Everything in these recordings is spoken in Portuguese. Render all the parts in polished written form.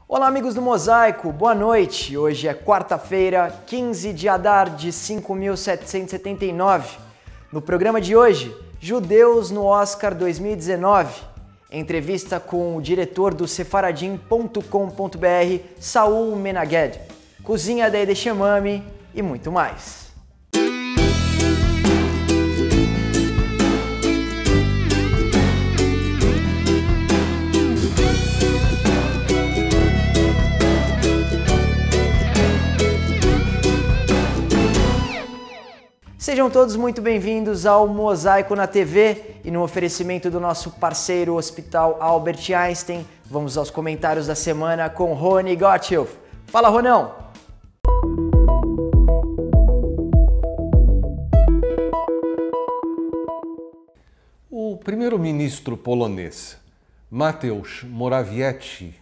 Olá amigos do Mosaico, boa noite. Hoje é quarta-feira, 15 de Adar de 5779. No programa de hoje, Judeus no Oscar 2019. Entrevista com o diretor do Sefaradim.com.br, Saul Menaged. Cozinha da Edeshemami e muito mais. Sejam todos muito bem-vindos ao Mosaico na TV e no oferecimento do nosso parceiro Hospital Albert Einstein. Vamos aos comentários da semana com Rony Gottschalk. Fala, Ronão! O primeiro-ministro polonês, Mateusz Morawiecki,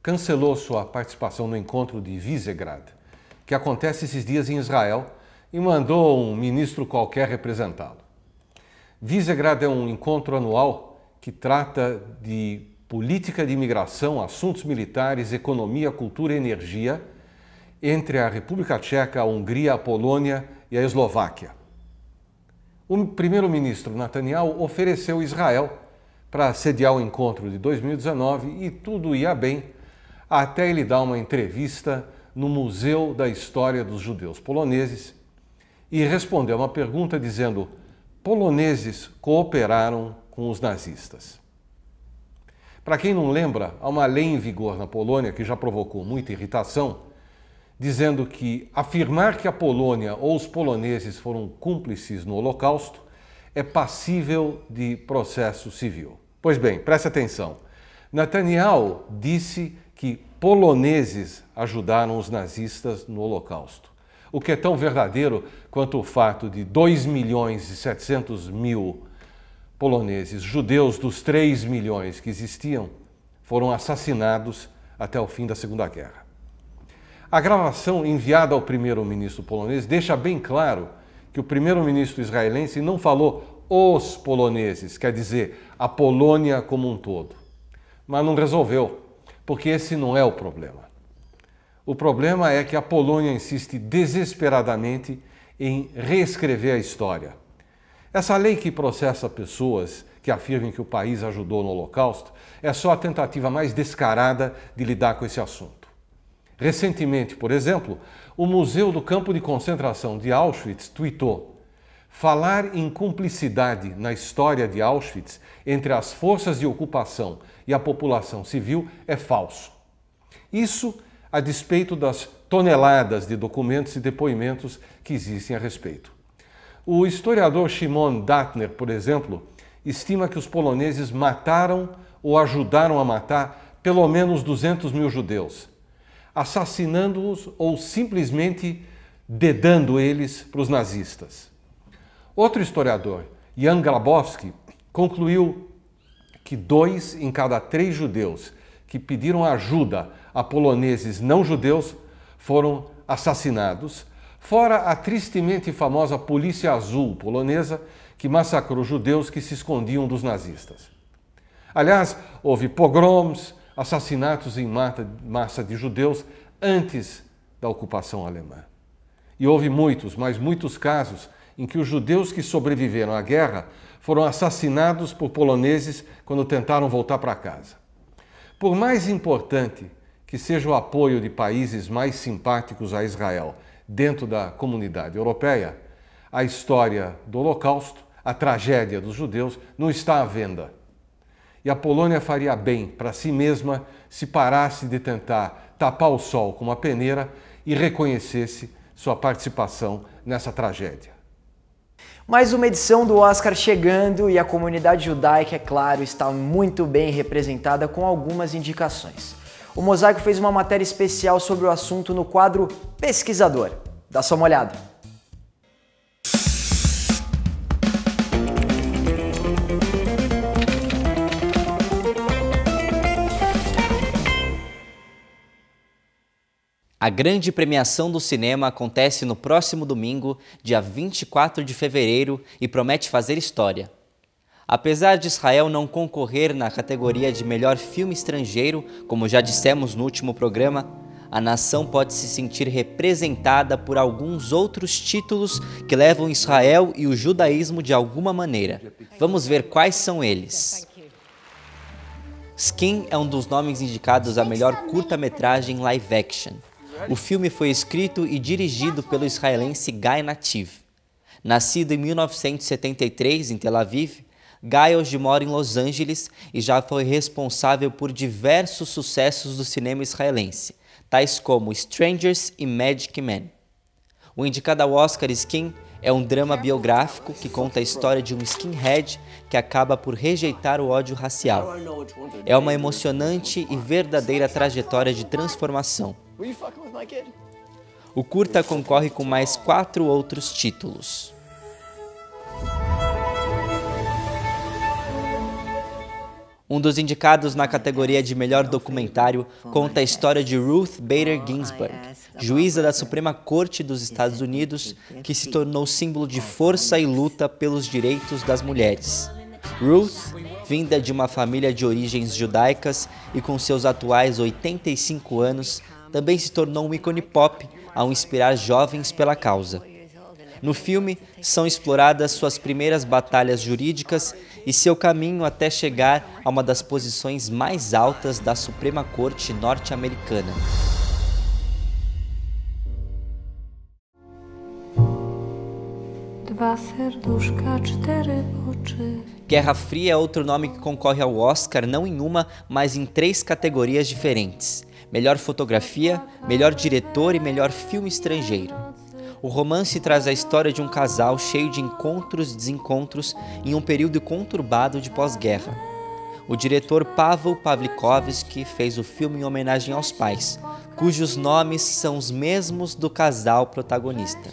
cancelou sua participação no encontro de Visegrad, que acontece esses dias em Israel, e mandou um ministro qualquer representá-lo. Visegrad é um encontro anual que trata de política de imigração, assuntos militares, economia, cultura e energia entre a República Tcheca, a Hungria, a Polônia e a Eslováquia. O primeiro-ministro Netanyahu ofereceu Israel para sediar o encontro de 2019 e tudo ia bem até ele dar uma entrevista no Museu da História dos Judeus Poloneses e respondeu a uma pergunta dizendo: poloneses cooperaram com os nazistas. Para quem não lembra, há uma lei em vigor na Polônia que já provocou muita irritação, dizendo que afirmar que a Polônia ou os poloneses foram cúmplices no Holocausto é passível de processo civil. Pois bem, preste atenção. Netanyahu disse que poloneses ajudaram os nazistas no Holocausto, o que é tão verdadeiro quanto o fato de 2.700.000 poloneses, judeus dos 3 milhões que existiam, foram assassinados até o fim da Segunda Guerra. A gravação enviada ao primeiro-ministro polonês deixa bem claro que o primeiro-ministro israelense não falou os poloneses, quer dizer, a Polônia como um todo. Mas não resolveu, porque esse não é o problema. O problema é que a Polônia insiste desesperadamente em reescrever a história. Essa lei que processa pessoas que afirmem que o país ajudou no Holocausto é só a tentativa mais descarada de lidar com esse assunto. Recentemente, por exemplo, o Museu do Campo de Concentração de Auschwitz tweetou: falar em cumplicidade na história de Auschwitz entre as forças de ocupação e a população civil é falso. Isso a despeito das toneladas de documentos e depoimentos que existem a respeito. O historiador Szymon Datner, por exemplo, estima que os poloneses mataram ou ajudaram a matar pelo menos 200.000 judeus, assassinando-os ou simplesmente dedando eles para os nazistas. Outro historiador, Jan Grabowski, concluiu que 2 em cada 3 judeus que pediram ajuda a poloneses não judeus foram assassinados, fora a tristemente famosa Polícia Azul polonesa que massacrou judeus que se escondiam dos nazistas. Aliás, houve pogroms, assassinatos em massa de judeus antes da ocupação alemã. E houve muitos, mas muitos casos em que os judeus que sobreviveram à guerra foram assassinados por poloneses quando tentaram voltar para casa. Por mais importante que seja o apoio de países mais simpáticos a Israel dentro da comunidade europeia, a história do Holocausto, a tragédia dos judeus, não está à venda. E a Polônia faria bem para si mesma se parasse de tentar tapar o sol com uma peneira e reconhecesse sua participação nessa tragédia. Mais uma edição do Oscar chegando e a comunidade judaica, é claro, está muito bem representada com algumas indicações. O Mosaico fez uma matéria especial sobre o assunto no quadro Pesquisador. Dá só uma olhada. A grande premiação do cinema acontece no próximo domingo, dia 24 de fevereiro, e promete fazer história. Apesar de Israel não concorrer na categoria de melhor filme estrangeiro, como já dissemos no último programa, a nação pode se sentir representada por alguns outros títulos que levam Israel e o judaísmo de alguma maneira. Vamos ver quais são eles. Skin é um dos nomes indicados a melhor curta-metragem live action. O filme foi escrito e dirigido pelo israelense Guy Nativ. Nascido em 1973 em Tel Aviv, Guy hoje mora em Los Angeles e já foi responsável por diversos sucessos do cinema israelense, tais como Strangers e Magic Man. O indicado ao Oscar Skin é um drama biográfico que conta a história de um skinhead que acaba por rejeitar o ódio racial. É uma emocionante e verdadeira trajetória de transformação. O curta concorre com mais 4 outros títulos. Um dos indicados na categoria de melhor documentário conta a história de Ruth Bader Ginsburg, juíza da Suprema Corte dos Estados Unidos, que se tornou símbolo de força e luta pelos direitos das mulheres. Ruth, vinda de uma família de origens judaicas e com seus atuais 85 anos, também se tornou um ícone pop ao inspirar jovens pela causa. No filme, são exploradas suas primeiras batalhas jurídicas e seu caminho até chegar a uma das posições mais altas da Suprema Corte norte-americana. Guerra Fria é outro nome que concorre ao Oscar não em uma, mas em 3 categorias diferentes: melhor fotografia, melhor diretor e melhor filme estrangeiro. O romance traz a história de um casal cheio de encontros e desencontros em um período conturbado de pós-guerra. O diretor Pavel Pawlikowski fez o filme em homenagem aos pais, cujos nomes são os mesmos do casal protagonista.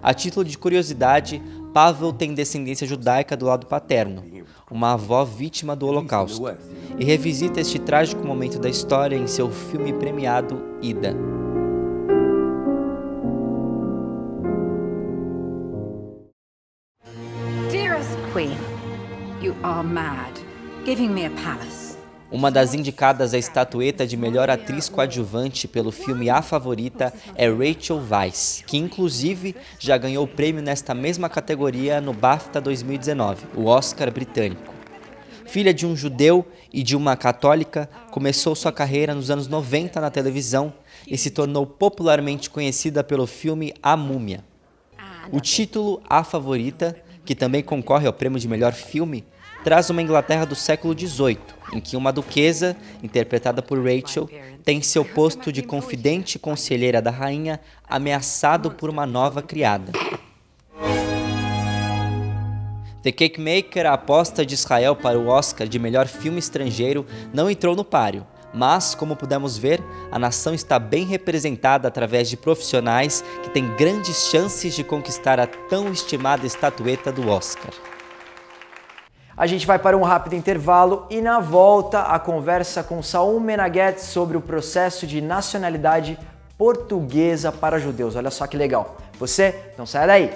A título de curiosidade, Pavel tem descendência judaica do lado paterno, uma avó vítima do Holocausto, e revisita este trágico momento da história em seu filme premiado Ida. Queen, you are mad, giving me a palace. Uma das indicadas à estatueta de melhor atriz coadjuvante pelo filme A Favorita é Rachel Weisz, que inclusive já ganhou o prêmio nesta mesma categoria no BAFTA 2019, o Oscar britânico. Filha de um judeu e de uma católica, começou sua carreira nos anos 90 na televisão e se tornou popularmente conhecida pelo filme A Múmia. O título A Favorita, que também concorre ao prêmio de melhor filme, traz uma Inglaterra do século XVIII, em que uma duquesa, interpretada por Rachel, tem seu posto de confidente conselheira da rainha ameaçado por uma nova criada. The Cake Maker, a aposta de Israel para o Oscar de melhor filme estrangeiro, não entrou no páreo. Mas, como pudemos ver, a nação está bem representada através de profissionais que têm grandes chances de conquistar a tão estimada estatueta do Oscar. A gente vai para um rápido intervalo e na volta a conversa com Saul Menaguet sobre o processo de nacionalidade portuguesa para judeus. Olha só que legal. Você não sai daí!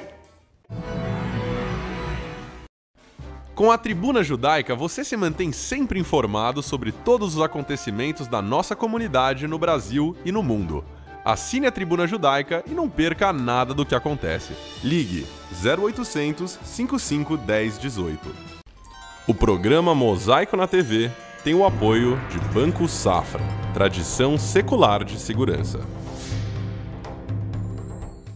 Com a Tribuna Judaica, você se mantém sempre informado sobre todos os acontecimentos da nossa comunidade no Brasil e no mundo. Assine a Tribuna Judaica e não perca nada do que acontece. Ligue 0800 55 10 18. O programa Mosaico na TV tem o apoio de Banco Safra, tradição secular de segurança.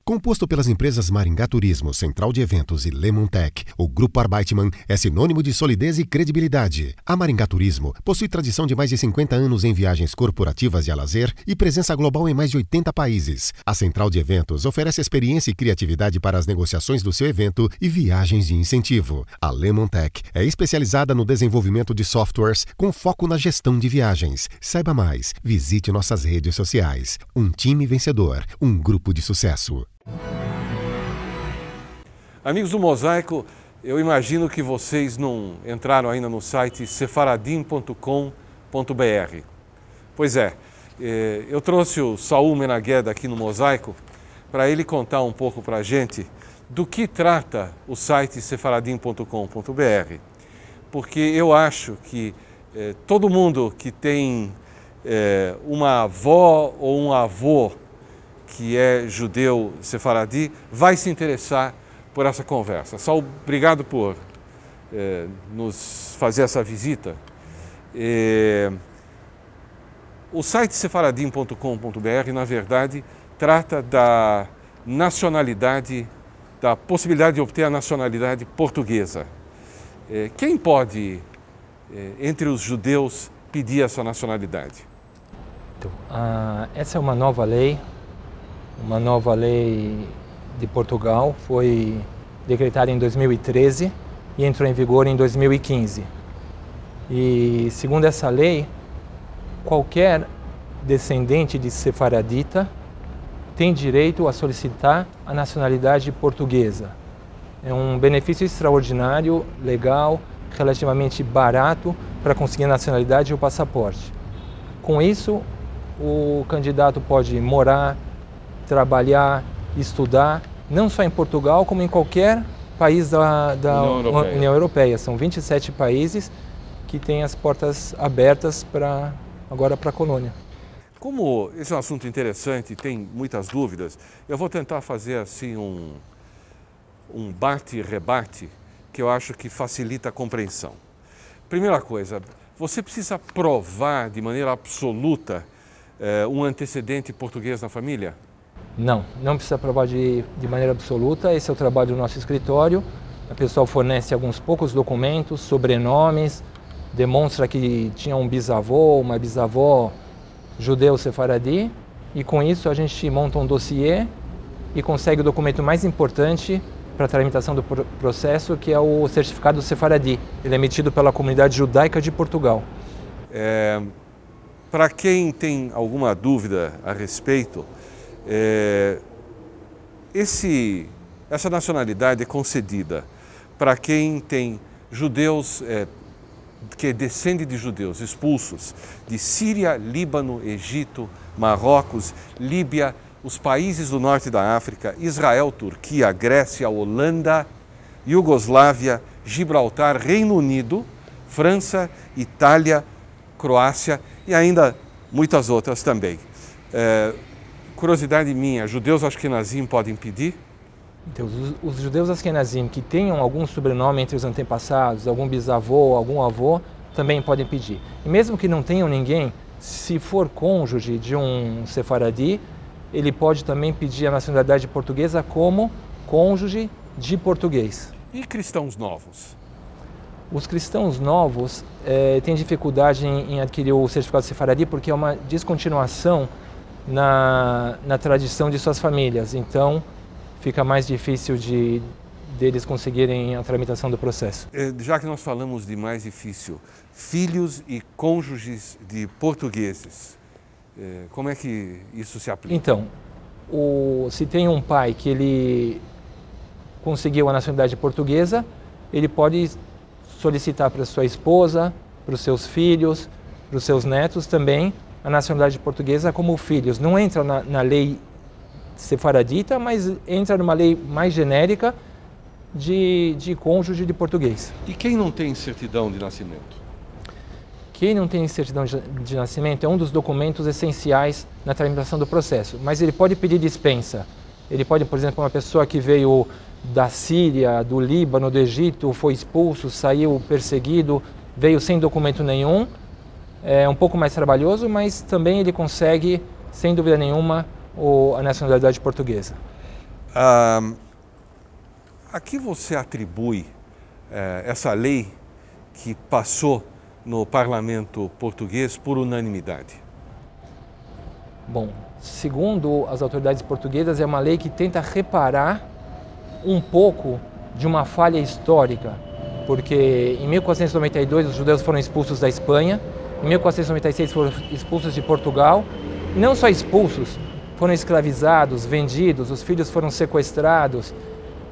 Composto pelas empresas Maringá Turismo, Central de Eventos e Lemontec, o Grupo Arbeitmann é sinônimo de solidez e credibilidade. A Maringá Turismo possui tradição de mais de 50 anos em viagens corporativas e a lazer e presença global em mais de 80 países. A Central de Eventos oferece experiência e criatividade para as negociações do seu evento e viagens de incentivo. A Lemontec é especializada no desenvolvimento de softwares com foco na gestão de viagens. Saiba mais, visite nossas redes sociais. Um time vencedor, um grupo de sucesso. Amigos do Mosaico, eu imagino que vocês não entraram ainda no site sefaradim.com.br. Pois é, eu trouxe o Saul Menaguet aqui no Mosaico para ele contar um pouco para a gente do que trata o site sefaradim.com.br porque eu acho que todo mundo que tem uma avó ou um avô que é judeu sefaradi vai se interessar por essa conversa. Só obrigado por nos fazer essa visita. O site sefaradim.com.br, na verdade, trata da nacionalidade, da possibilidade de obter a nacionalidade portuguesa. Quem pode, entre os judeus, pedir essa nacionalidade? Então, essa é uma nova lei de Portugal, foi decretada em 2013 e entrou em vigor em 2015. E, segundo essa lei, qualquer descendente de sefaradita tem direito a solicitar a nacionalidade portuguesa. É um benefício extraordinário, legal, relativamente barato para conseguir a nacionalidade e o passaporte. Com isso, o candidato pode morar, trabalhar, estudar, não só em Portugal, como em qualquer país da União Europeia. São 27 países que têm as portas abertas agora para a colônia. Como esse é um assunto interessante e tem muitas dúvidas, eu vou tentar fazer assim um bate e rebate que eu acho que facilita a compreensão. Primeira coisa, você precisa provar de maneira absoluta um antecedente português na família? Não precisa provar de maneira absoluta. Esse é o trabalho do nosso escritório. A pessoa fornece alguns poucos documentos, sobrenomes, demonstra que tinha um bisavô, uma bisavó judeu sefaradi, e com isso a gente monta um dossiê e consegue o documento mais importante para a tramitação do processo, que é o certificado sefaradi. Ele é emitido pela comunidade judaica de Portugal. Para quem tem alguma dúvida a respeito, essa nacionalidade é concedida para quem tem judeus que descende de judeus expulsos de Síria, Líbano, Egito, Marrocos, Líbia, os países do norte da África, Israel, Turquia, Grécia, Holanda, Iugoslávia, Gibraltar, Reino Unido, França, Itália, Croácia e ainda muitas outras também. Curiosidade minha, judeus ashkenazim podem pedir? Então, os judeus ashkenazim que tenham algum sobrenome entre os antepassados, algum bisavô, algum avô, também podem pedir. E mesmo que não tenham ninguém, se for cônjuge de um sefaradi, ele pode também pedir a nacionalidade portuguesa como cônjuge de português. E cristãos novos? Os cristãos novos têm dificuldade em adquirir o certificado sefaradi porque é uma descontinuação na tradição de suas famílias. Então, fica mais difícil deles conseguirem a tramitação do processo. Já que nós falamos de mais difícil, filhos e cônjuges de portugueses, como é que isso se aplica? Então, se tem um pai que ele conseguiu a nacionalidade portuguesa, ele pode solicitar para sua esposa, para os seus filhos, para os seus netos também a nacionalidade portuguesa como filhos. Não entra na lei sefaradita, mas entra numa lei mais genérica de cônjuge de português. E quem não tem certidão de nascimento? Quem não tem certidão de nascimento é um dos documentos essenciais na tramitação do processo, mas ele pode pedir dispensa. Ele pode, por exemplo, uma pessoa que veio da Síria, do Líbano, do Egito, foi expulso, saiu perseguido, veio sem documento nenhum, é um pouco mais trabalhoso, mas também ele consegue, sem dúvida nenhuma, a nacionalidade portuguesa. A que você atribui essa lei que passou no parlamento português por unanimidade? Bom, segundo as autoridades portuguesas, é uma lei que tenta reparar um pouco de uma falha histórica, porque em 1492 os judeus foram expulsos da Espanha, em 1496 foram expulsos de Portugal, e não só expulsos, foram escravizados, vendidos, os filhos foram sequestrados,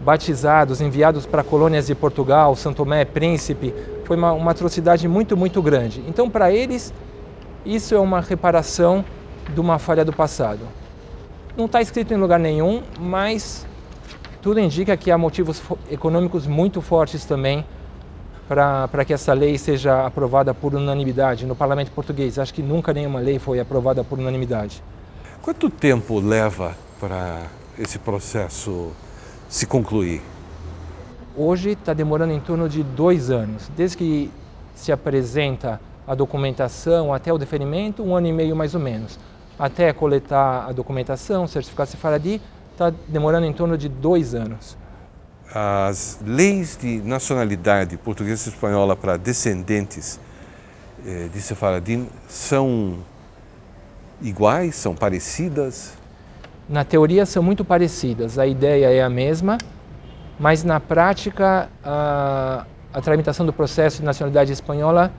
batizados, enviados para colônias de Portugal, São Tomé, Príncipe. Foi uma atrocidade muito, muito grande. Então, para eles, isso é uma reparação de uma falha do passado. Não está escrito em lugar nenhum, mas tudo indica que há motivos econômicos muito fortes também para que essa lei seja aprovada por unanimidade no parlamento português. Acho que nunca nenhuma lei foi aprovada por unanimidade. Quanto tempo leva para esse processo se concluir? Hoje está demorando em torno de 2 anos. Desde que se apresenta a documentação até o deferimento, 1 ano e meio mais ou menos. Até coletar a documentação, certificado Sefaradi, está demorando em torno de 2 anos. As leis de nacionalidade portuguesa e espanhola para descendentes de Sefaradim são iguais, são parecidas? Na teoria são muito parecidas, a ideia é a mesma, mas na prática a tramitação do processo de nacionalidade espanhola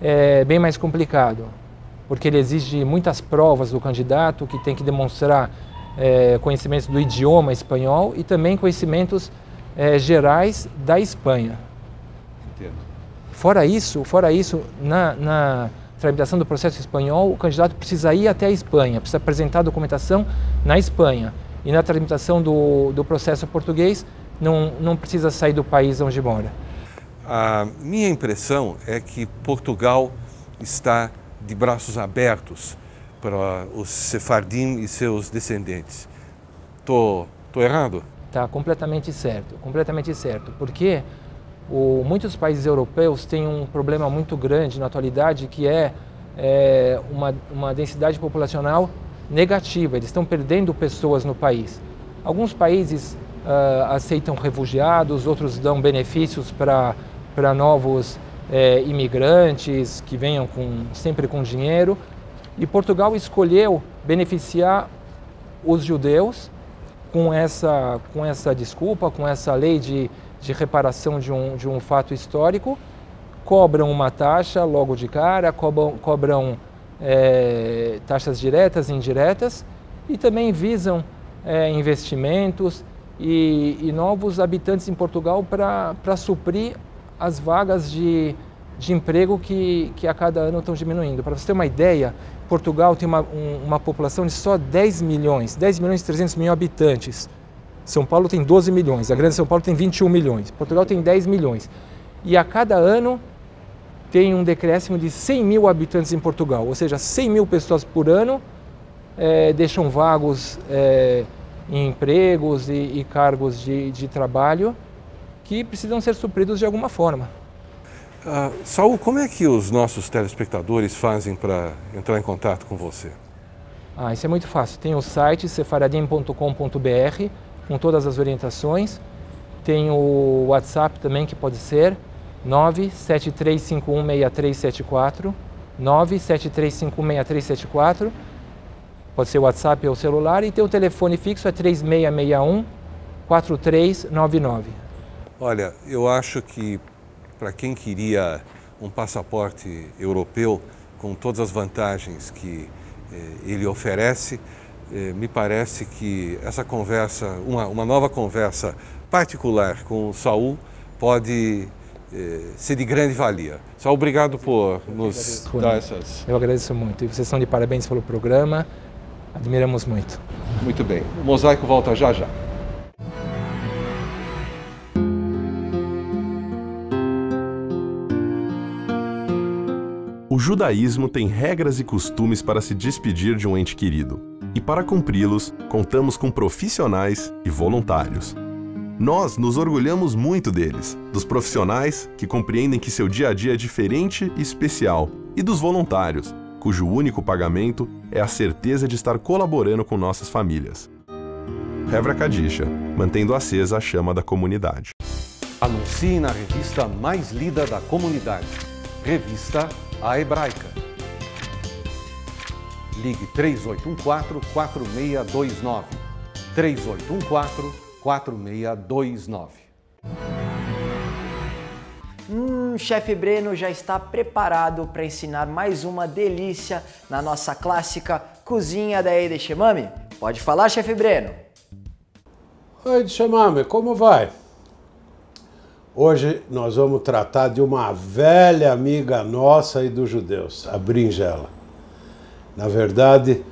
é bem mais complicado, porque ele exige muitas provas do candidato, que tem que demonstrar conhecimentos do idioma espanhol e também conhecimentos gerais da Espanha. Entendo. Fora isso, na tramitação do processo espanhol, o candidato precisa ir até a Espanha, precisa apresentar a documentação na Espanha. E na tramitação do processo português, não precisa sair do país onde mora. A minha impressão é que Portugal está de braços abertos para os sefardim e seus descendentes. Tô errado? Está completamente certo, porque muitos países europeus têm um problema muito grande na atualidade, que é uma densidade populacional negativa. Eles estão perdendo pessoas no país. Alguns países aceitam refugiados, outros dão benefícios para novos imigrantes que venham sempre com dinheiro. E Portugal escolheu beneficiar os judeus com essa desculpa, com essa lei de reparação de um fato histórico. Cobram uma taxa logo de cara, cobram taxas diretas e indiretas, e também visam investimentos e novos habitantes em Portugal para suprir as vagas de emprego que a cada ano estão diminuindo. Para você ter uma ideia, Portugal tem uma população de só 10 milhões e 300 mil habitantes. São Paulo tem 12 milhões, a Grande São Paulo tem 21 milhões, Portugal tem 10 milhões. E a cada ano tem um decréscimo de 100 mil habitantes em Portugal, ou seja, 100 mil pessoas por ano deixam vagos em empregos e cargos de trabalho que precisam ser supridos de alguma forma. Saul, como é que os nossos telespectadores fazem para entrar em contato com você? Isso é muito fácil. Tem o site sefaradim.com.br com todas as orientações. Tem o WhatsApp também, que pode ser 973516374, 973516374. Pode ser o WhatsApp ou o celular. E tem o telefone fixo, é 3661-4399. Olha, eu acho que para quem queria um passaporte europeu com todas as vantagens que ele oferece, me parece que essa conversa, uma nova conversa particular com o Saul pode ser de grande valia. Saul, obrigado por nos dar essas... Eu agradeço muito. E vocês estão de parabéns pelo programa. Admiramos muito. Muito bem. O Mosaico volta já já. O judaísmo tem regras e costumes para se despedir de um ente querido. E para cumpri-los, contamos com profissionais e voluntários. Nós nos orgulhamos muito deles, dos profissionais que compreendem que seu dia a dia é diferente e especial, e dos voluntários, cujo único pagamento é a certeza de estar colaborando com nossas famílias. Hevra Kadisha, mantendo acesa a chama da comunidade. Anuncie na revista mais lida da comunidade, Revista A Hebraica. Ligue 3814-4629. 3814-4629. Chefe Breno já está preparado para ensinar mais uma delícia na nossa clássica Cozinha da Eide Shemami? Pode falar, Chefe Breno. Oi, Shemami, como vai? Hoje nós vamos tratar de uma velha amiga nossa e dos judeus, a berinjela. Na verdade,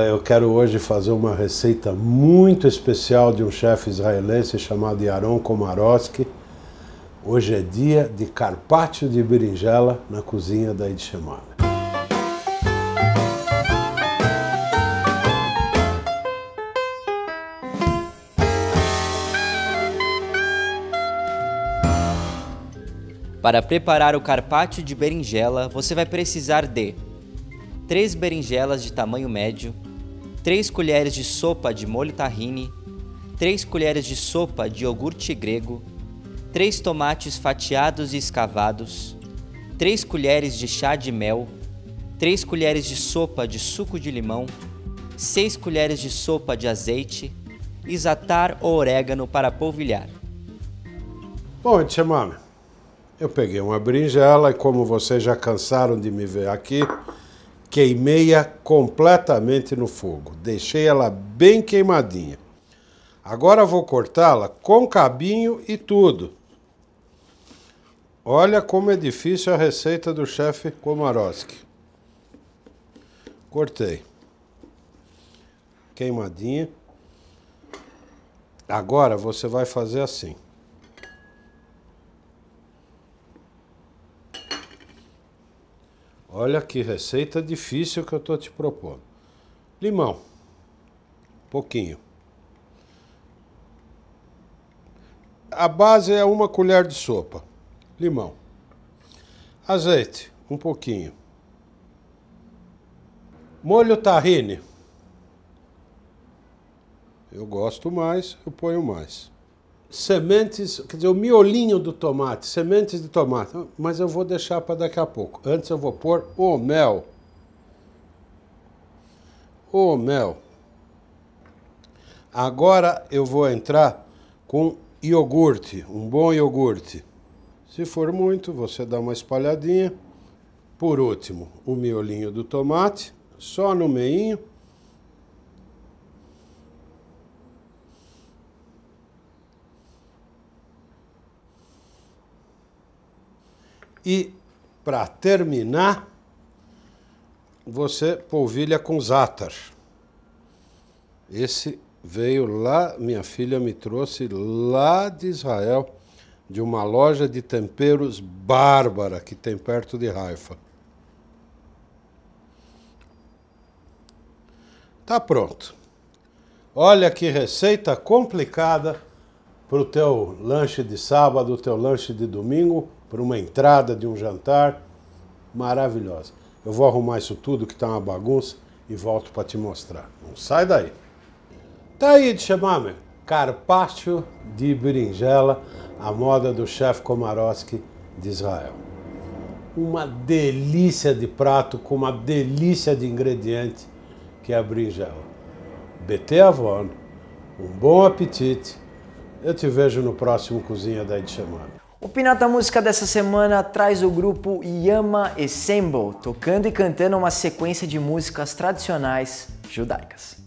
eu quero hoje fazer uma receita muito especial de um chefe israelense chamado Yaron Komarovsky, Hoje é dia de carpaccio de berinjela na cozinha da Edshemame. Para preparar o carpaccio de berinjela, você vai precisar de 3 berinjelas de tamanho médio, 3 colheres de sopa de molho tahine, 3 colheres de sopa de iogurte grego, 3 tomates fatiados e escavados, 3 colheres de chá de mel, 3 colheres de sopa de suco de limão, 6 colheres de sopa de azeite e za'atar ou orégano para polvilhar. Bom, Edshemame, eu peguei uma berinjela e, como vocês já cansaram de me ver aqui, queimei-a completamente no fogo. Deixei ela bem queimadinha. Agora vou cortá-la com cabinho e tudo. Olha como é difícil a receita do chefe Komorowski. Cortei. Queimadinha. Agora você vai fazer assim. Olha que receita difícil que eu estou te propondo. Limão. Pouquinho. A base é 1 colher de sopa. Limão. Azeite. Um pouquinho. Molho tahine. Eu gosto mais, eu ponho mais. Sementes, quer dizer, o miolinho do tomate, sementes de tomate, mas eu vou deixar para daqui a pouco. Antes eu vou pôr o mel. O mel. Agora eu vou entrar com iogurte, um bom iogurte. Se for muito, você dá uma espalhadinha. Por último, o miolinho do tomate, só no meinho. E, para terminar, você polvilha com za'atar. Esse veio lá, minha filha me trouxe lá de Israel, de uma loja de temperos bárbara que tem perto de Haifa. Tá pronto. Olha que receita complicada para o teu lanche de sábado, o teu lanche de domingo, para uma entrada de um jantar, maravilhosa. Eu vou arrumar isso tudo que está uma bagunça e volto para te mostrar. Não sai daí. Tá aí, Edshemame, carpaccio de berinjela, a moda do chefe Komorowski de Israel. Uma delícia de prato com uma delícia de ingrediente que é a berinjela. Bete avon, um bom apetite. Eu te vejo no próximo Cozinha da Edshemame. O Pinata Música dessa semana traz o grupo Yama Ensemble, tocando e cantando uma sequência de músicas tradicionais judaicas.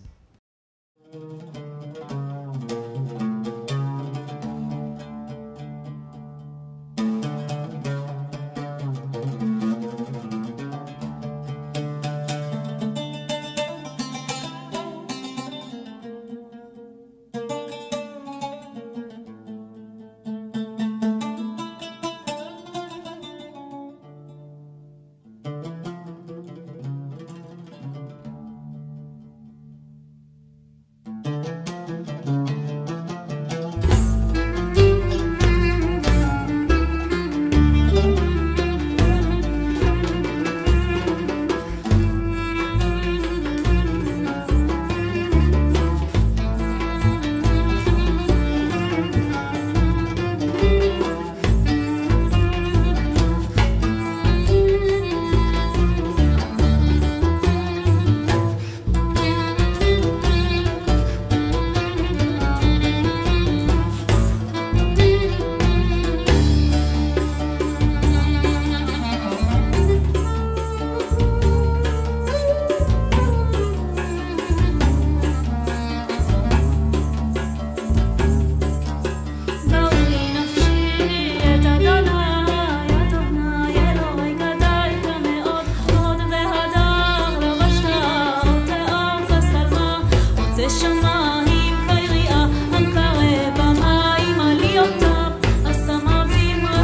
השמיים כיריעה, המקרב במים עלייותיו, השמה ואמרה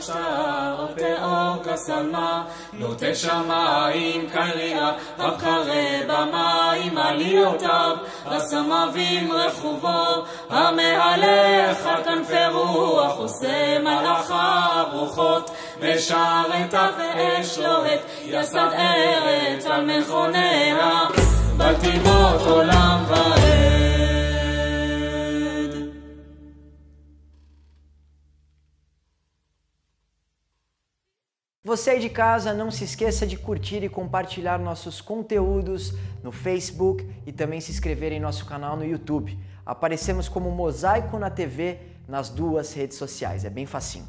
שטר, תאור כסלמה, נוטה שמיים קליעה, הקרא במים עליותיו, הסמבים רכובו, המהלך על כנפי רוח, עושה מלאכיו רוחות, משרתיו ואש לוהט, יסד ארץ על מכוניה, בתיבות עולם ועד. Você aí de casa, não se esqueça de curtir e compartilhar nossos conteúdos no Facebook e também se inscrever em nosso canal no YouTube. Aparecemos como Mosaico na TV nas duas redes sociais, é bem facinho.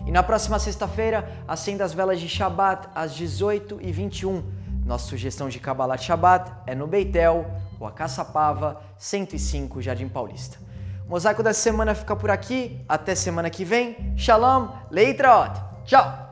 E na próxima sexta-feira, acenda as velas de Shabbat às 18h21. Nossa sugestão de Kabbalat Shabbat é no Beitel, Rua Caçapava, 105, Jardim Paulista. O Mosaico dessa semana fica por aqui, até semana que vem. Shalom, Leitraot, tchau!